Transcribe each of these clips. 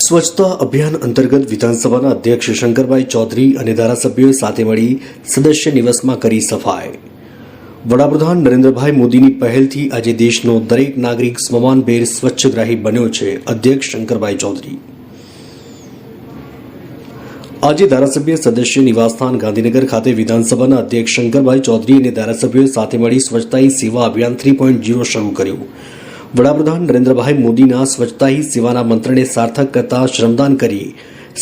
સ્વચ્છતા અભિયાન અંતર્ગત વિધાનસભાના અધ્યક્ષ શંકરભાઈ ચૌધરી અને ધારાસભ્યોએ સાથે મળી સદસ્ય નિવાસમાં કરી સફાઈ। વડાપ્રધાન નરેન્દ્રભાઈ મોદીની પહેલથી આજે દેશનો દરેક નાગરિક સ્વમાનભેર સ્વચ્છગ્રાહી બન્યો છે। અધ્યક્ષ શંકરભાઈ ચૌધરી આજે ધારાસભ્ય સદસ્ય નિવાસસ્થાન ગાંધીનગર ખાતે વિધાનસભાના અધ્યક્ષ શંકરભાઈ ચૌધરી અને ધારાસભ્યોએ સાથે મળી સ્વચ્છતા હી સેવા અભિયાન 3.0 શરૂ કર્યું। વડાપ્રધાન નરેન્દ્રભાઈ મોદીના સ્વચ્છતા હી સેવાના મંત્રને સાર્થક કરતા શ્રમદાન કરી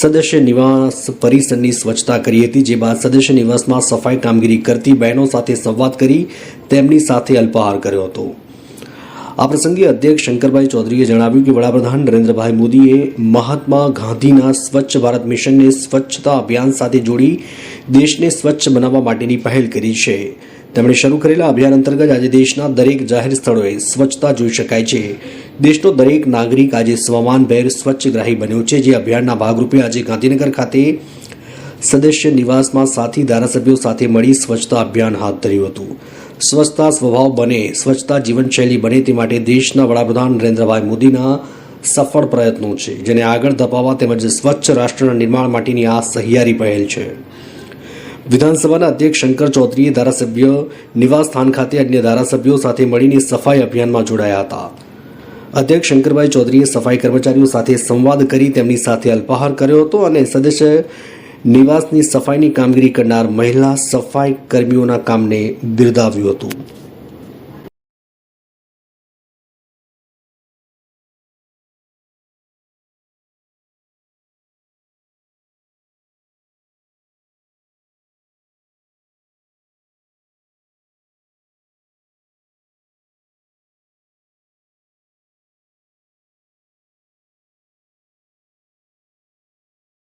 સદસ્ય નિવાસ પરિસરની સ્વચ્છતા કરી હતી। જે બાદ સદસ્ય નિવાસમાં સફાઈ કામગીરી કરતી બહેનો સાથે સંવાદ કરી તેમની સાથે અલ્પાહાર કર્યો હતો। આ પ્રસંગે અધ્યક્ષ શંકરભાઈ ચૌધરીએ જણાવ્યું કે વડાપ્રધાન નરેન્દ્રભાઈ મોદીએ મહાત્મા ગાંધીના સ્વચ્છ ભારત મિશનને સ્વચ્છતા અભિયાન સાથે જોડી દેશને સ્વચ્છ બનાવવા માટેની પહેલ કરી છે। તેમણે શરૂ કરેલા અભિયાન અંતર્ગત આજે દેશના દરેક જાહેર સ્થળોએ સ્વચ્છતા જોઈ શકાય છે। દેશનો દરેક નાગરિક આજે સ્વમાનભેર સ્વચ્છગ્રાહી બન્યો છે। જે અભિયાનના ભાગરૂપે આજે ગાંધીનગર ખાતે સદસ્ય નિવાસમાં સાથી ધારાસભ્યો સાથે મળી સ્વચ્છતા અભિયાન હાથ ધર્યું હતું। સ્વચ્છતા સ્વભાવ બને, સ્વચ્છતા જીવનશૈલી બને તે માટે દેશના વડાપ્રધાન નરેન્દ્રભાઈ મોદીના સફળ પ્રયત્નો છે, જેને આગળ ધપાવવા તેમજ સ્વચ્છ રાષ્ટ્રના નિર્માણ માટેની આ સહિયારી પહેલ છે। વિધાનસભાના અધ્યક્ષ શંકર ચૌધરીએ ધારાસભ્ય નિવાસ સ્થાન ખાતે અન્ય ધારાસભ્યો સાથે મળીને સફાઈ અભિયાનમાં જોડાયા હતા। અધ્યક્ષ શંકરભાઈ ચૌધરીએ સફાઈ કર્મચારીઓ સાથે સંવાદ કરી તેમની સાથે અલ્પાહાર કર્યો હતો અને સદસ્ય નિવાસની સફાઈની કામગીરી કરનાર મહિલા સફાઈ કર્મીઓના કામને બિરદાવ્યું હતું।